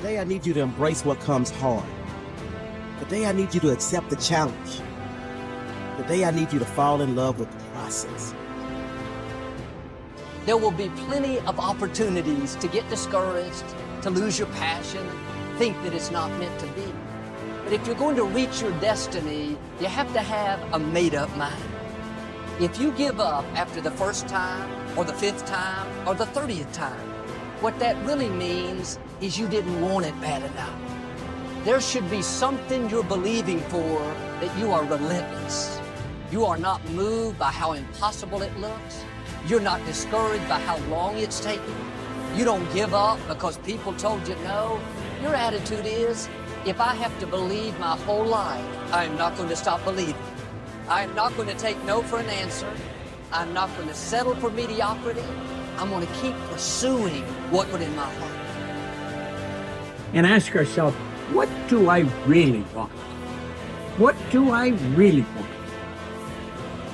Today I need you to embrace what comes hard. Today I need you to accept the challenge. Today I need you to fall in love with the process. There will be plenty of opportunities to get discouraged, to lose your passion, think that it's not meant to be. But if you're going to reach your destiny, you have to have a made-up mind. If you give up after the first time, or the 5th time, or the 30th time, what that really means is you didn't want it bad enough. There should be something you're believing for that you are relentless. You are not moved by how impossible it looks. You're not discouraged by how long it's taken. You don't give up because people told you no. Your attitude is, if I have to believe my whole life, I am not going to stop believing. I am not going to take no for an answer. I'm not going to settle for mediocrity. I'm going to keep pursuing what's in my heart. And ask yourself, what do I really want? What do I really want?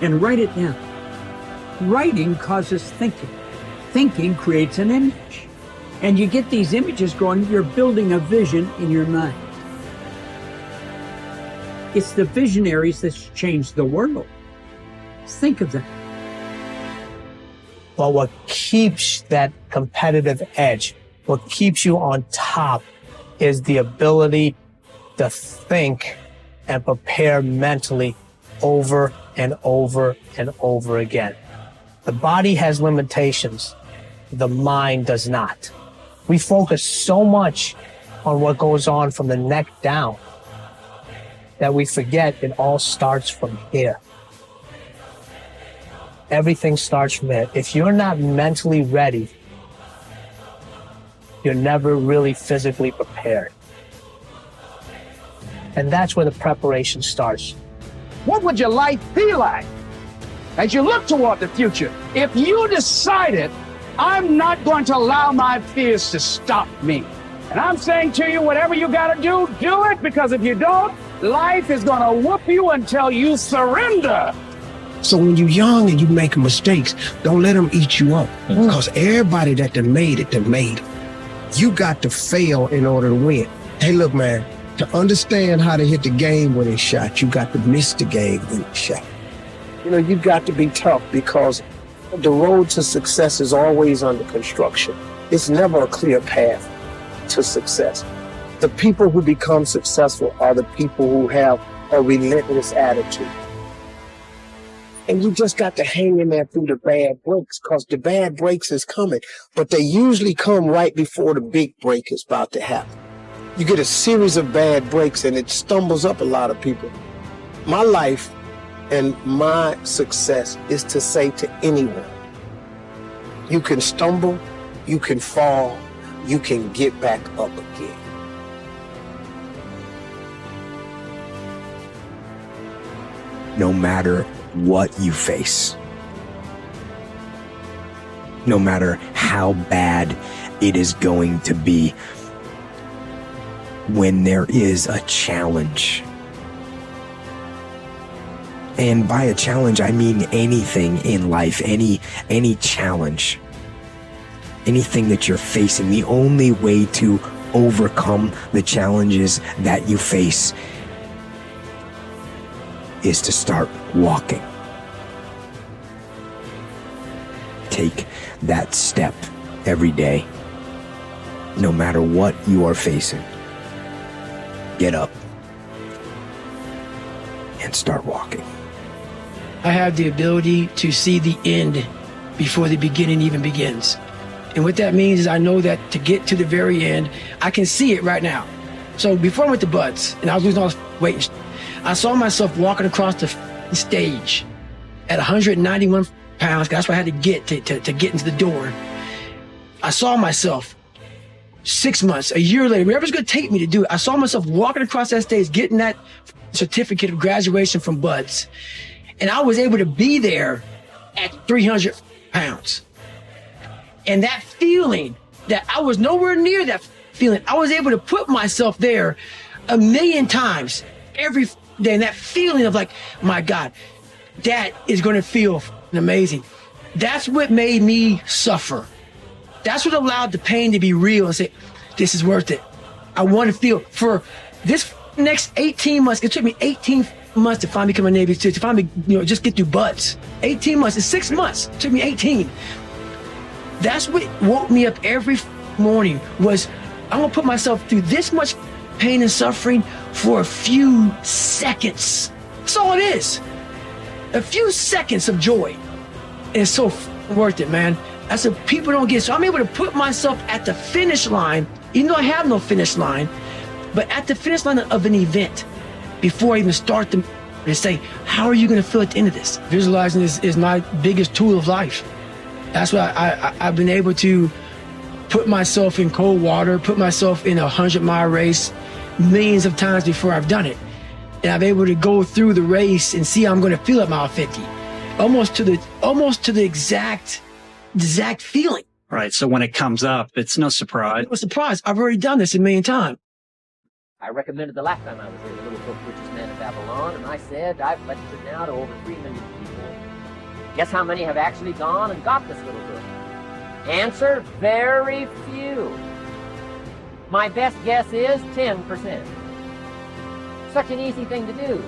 And write it down. Writing causes thinking. Thinking creates an image. And you get these images going, you're building a vision in your mind. It's the visionaries that's changed the world. Think of that. Well, what keeps that competitive edge, what keeps you on top, is the ability to think and prepare mentally over and over and over again. The body has limitations. The mind does not. We focus so much on what goes on from the neck down that we forget it all starts from here. Everything starts from here. If you're not mentally ready, you're never really physically prepared. And that's where the preparation starts. What would your life be like as you look toward the future if you decided, I'm not going to allow my fears to stop me? And I'm saying to you, whatever you got to do, do it, because if you don't, life is going to whoop you until you surrender. So when you're young and you make mistakes, don't let them eat you up. Because everybody that done made it, done made it. You got to fail in order to win. Hey, look, man, to understand how to hit the game-winning shot, you got to miss the game-winning shot. You know, you got to be tough, because the road to success is always under construction. It's never a clear path to success. The people who become successful are the people who have a relentless attitude. And you just got to hang in there through the bad breaks, because the bad breaks is coming. But they usually come right before the big break is about to happen. You get a series of bad breaks and it stumbles up a lot of people. My life and my success is to say to anyone, you can stumble, you can fall, you can get back up again. No matter what you face, no matter how bad it is going to be, when there is a challenge, and by a challenge I mean anything in life, any challenge, anything that you're facing, the only way to overcome the challenges that you face is to start walking. Take that step every day, no matter what you are facing. Get up and start walking. I have the ability to see the end before the beginning even begins. And what that means is I know that to get to the very end, I can see it right now. So before I went to Buds and I was losing all this weight, I saw myself walking across the stage at 191 pounds. That's what I had to get to get into the door. I saw myself 6 months, a year later, wherever it's going to take me to do it. I saw myself walking across that stage, getting that certificate of graduation from Buds. And I was able to be there at 300 pounds. And that feeling that I was nowhere near that feeling, I was able to put myself there 1,000,000 times every day. And that feeling of like, my God, that is going to feel amazing. That's what made me suffer. That's what allowed the pain to be real and say, this is worth it. I want to feel for this next 18 months. It took me 18 months to finally become a Navy SEAL, to finally, just get through butts. 18 months. It's 6 months. It took me 18. That's what woke me up every morning, was I'm going to put myself through this much pain and suffering for a few seconds. That's all it is. A few seconds of joy. And it's so worth it, man. That's what people don't get. So I'm able to put myself at the finish line, even though I have no finish line, but at the finish line of an event before I even start them, and say, how are you going to feel at the end of this? Visualizing is my biggest tool of life. That's why I've been able to put myself in cold water, put myself in a 100-mile race millions of times before I've done it. And I'm able to go through the race and see how I'm going to feel at mile 50. Almost to the exact feeling. Right. So when it comes up, it's no surprise. It was a surprise. I've already done this a million times. I recommended the last time I was here, the little book, Richest Man of Babylon, and I said I've lectured now to over 3 million people. Guess how many have actually gone and got this little book? Answer, very few. My best guess is 10%. Such an easy thing to do.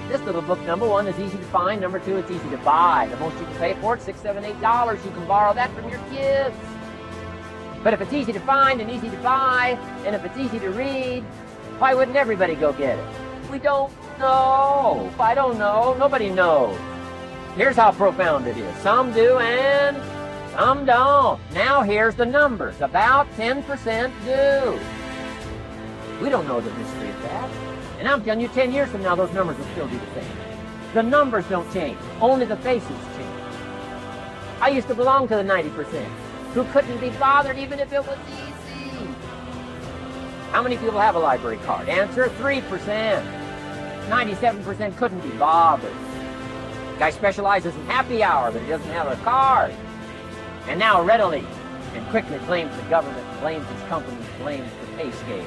This little book, number one, is easy to find. Number two, it's easy to buy. The most you can pay for it, $6, $7, $8. You can borrow that from your kids. But if it's easy to find and easy to buy, and if it's easy to read, why wouldn't everybody go get it? We don't know. If I don't know, nobody knows. Here's how profound it is. Some do and some don't. Now here's the numbers. About 10% do. We don't know the mystery of that. And I'm telling you, 10 years from now, those numbers will still be the same. The numbers don't change. Only the faces change. I used to belong to the 90% who couldn't be bothered even if it was easy. How many people have a library card? Answer, 3%. 97% couldn't be bothered. Guy specializes in happy hour, but he doesn't have a card. And now readily and quickly blames the government, blames his company, blames the pay scale.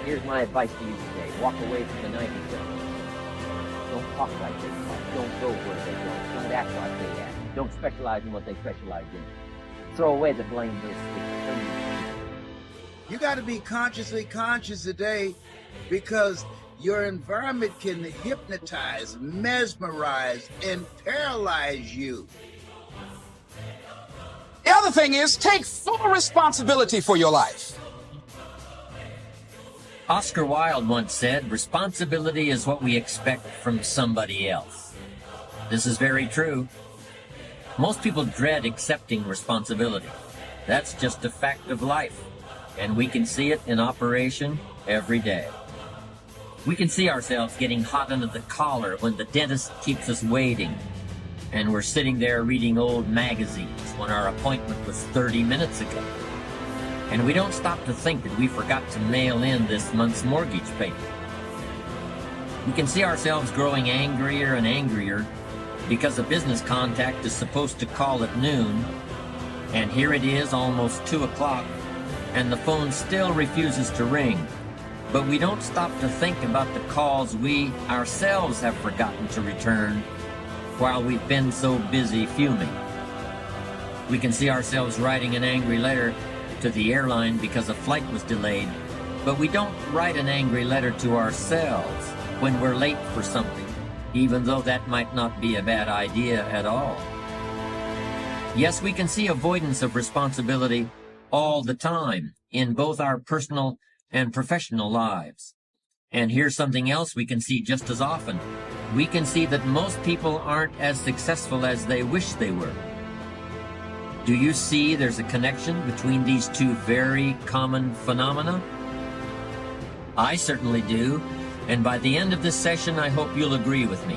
Here's my advice to you today. Walk away from the 90%. Don't talk like they talk. Don't go where they go. Don't act like they act. Don't specialize in what they specialize in. Throw away the blame list. You got to be consciously conscious today, because your environment can hypnotize, mesmerize, and paralyze you. The other thing is, take full responsibility for your life. Oscar Wilde once said, responsibility is what we expect from somebody else. This is very true. Most people dread accepting responsibility. That's just a fact of life, and we can see it in operation every day. We can see ourselves getting hot under the collar when the dentist keeps us waiting, and we're sitting there reading old magazines when our appointment was 30 minutes ago. And we don't stop to think that we forgot to mail in this month's mortgage payment. We can see ourselves growing angrier and angrier because a business contact is supposed to call at noon, and here it is almost 2 o'clock, and the phone still refuses to ring. But we don't stop to think about the calls we ourselves have forgotten to return while we've been so busy fuming. We can see ourselves writing an angry letter to the airline because a flight was delayed, but we don't write an angry letter to ourselves when we're late for something, even though that might not be a bad idea at all. Yes, we can see avoidance of responsibility all the time in both our personal and professional lives. And here's something else we can see just as often. We can see that most people aren't as successful as they wish they were. Do you see there's a connection between these two very common phenomena? I certainly do, and by the end of this session, I hope you'll agree with me.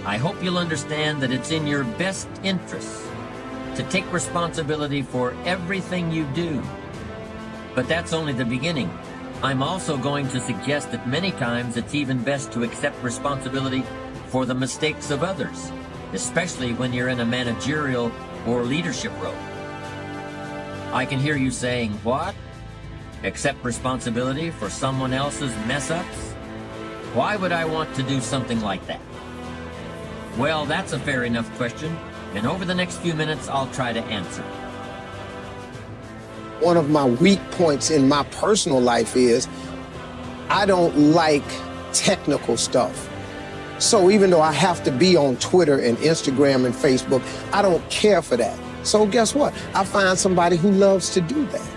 I hope you'll understand that it's in your best interest to take responsibility for everything you do. But that's only the beginning. I'm also going to suggest that many times it's even best to accept responsibility for the mistakes of others, especially when you're in a managerial or leadership role. I can hear you saying, what? Accept responsibility for someone else's mess-ups? Why would I want to do something like that? Well, that's a fair enough question, and over the next few minutes, I'll try to answer. one of my weak points in my personal life is I don't like technical stuff. So even though I have to be on Twitter and Instagram and Facebook, I don't care for that. So guess what? I find somebody who loves to do that.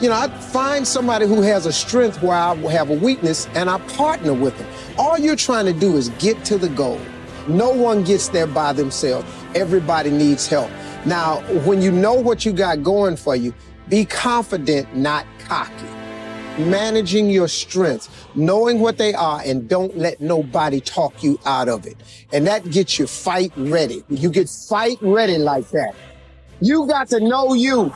You know, I find somebody who has a strength where I have a weakness, and I partner with them. All you're trying to do is get to the goal. No one gets there by themselves. Everybody needs help. Now, when you know what you got going for you, be confident, not cocky. Managing your strengths, knowing what they are, and don't let nobody talk you out of it. And that gets you fight ready. You get fight ready like that. You got to know you.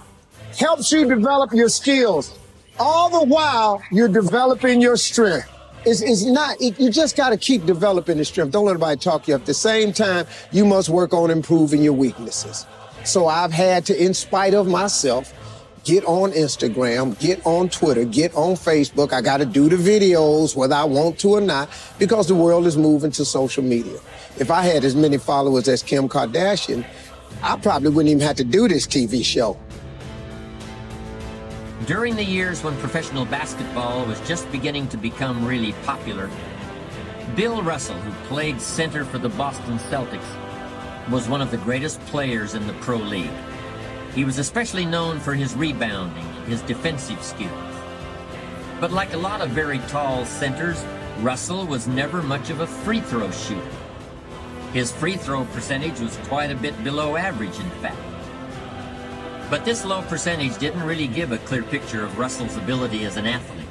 Helps you develop your skills. All the while, you're developing your strength. You just got to keep developing the strength. Don't let anybody talk you up. At the same time, you must work on improving your weaknesses. So I've had to, in spite of myself, get on Instagram, get on Twitter, get on Facebook. I got to do the videos whether I want to or not, because the world is moving to social media. If I had as many followers as Kim Kardashian, I probably wouldn't even have to do this TV show. During the years when professional basketball was just beginning to become really popular, Bill Russell, who played center for the Boston Celtics, was one of the greatest players in the pro league. He was especially known for his rebounding and his defensive skills. But like a lot of very tall centers, Russell was never much of a free throw shooter. His free throw percentage was quite a bit below average, in fact. But this low percentage didn't really give a clear picture of Russell's ability as an athlete.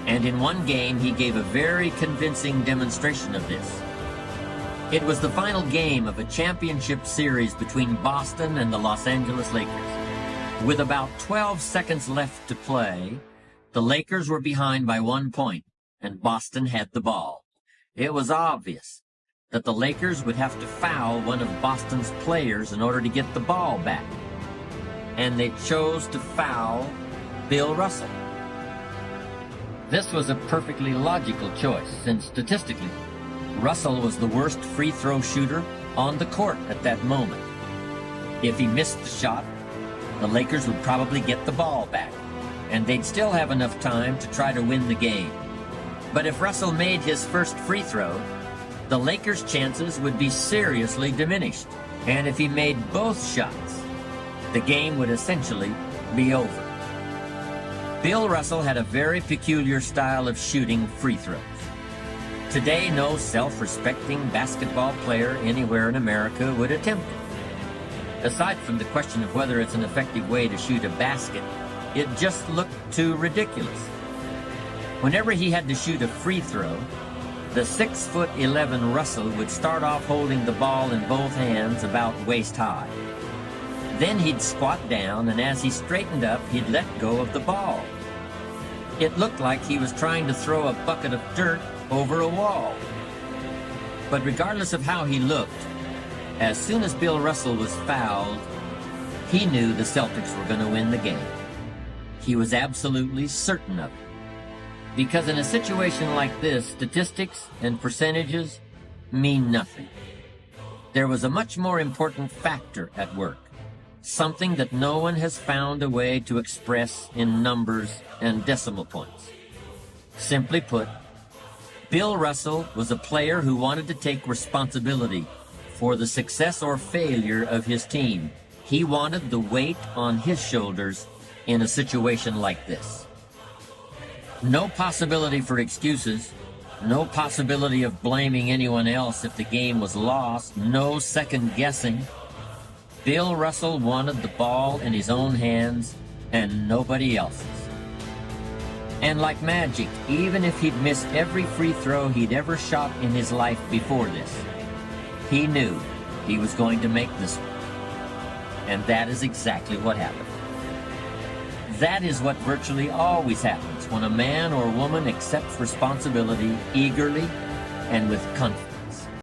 And in one game, he gave a very convincing demonstration of this. It was the final game of a championship series between Boston and the Los Angeles Lakers. With about 12 seconds left to play, the Lakers were behind by 1 point, and Boston had the ball. It was obvious that the Lakers would have to foul one of Boston's players in order to get the ball back. And they chose to foul Bill Russell. This was a perfectly logical choice, since statistically, Russell was the worst free throw shooter on the court at that moment. If he missed the shot, the Lakers would probably get the ball back, and they'd still have enough time to try to win the game. But if Russell made his first free throw, the Lakers' chances would be seriously diminished. And if he made both shots, the game would essentially be over. Bill Russell had a very peculiar style of shooting free throws. Today, no self-respecting basketball player anywhere in America would attempt it. Aside from the question of whether it's an effective way to shoot a basket, it just looked too ridiculous. Whenever he had to shoot a free throw, the 6'11" Russell would start off holding the ball in both hands about waist high. Then he'd squat down, and as he straightened up, he'd let go of the ball. It looked like he was trying to throw a bucket of dirt over a wall. But regardless of how he looked, as soon as Bill Russell was fouled, he knew the Celtics were going to win the game. He was absolutely certain of it. Because in a situation like this, statistics and percentages mean nothing. There was a much more important factor at work. Something that no one has found a way to express in numbers and decimal points. Simply put, Bill Russell was a player who wanted to take responsibility for the success or failure of his team. He wanted the weight on his shoulders in a situation like this. No possibility for excuses, no possibility of blaming anyone else if the game was lost, no second guessing. Bill Russell wanted the ball in his own hands and nobody else's. And like magic, even if he'd missed every free throw he'd ever shot in his life before this, he knew he was going to make this one. And that is exactly what happened. That is what virtually always happens when a man or woman accepts responsibility eagerly and with confidence.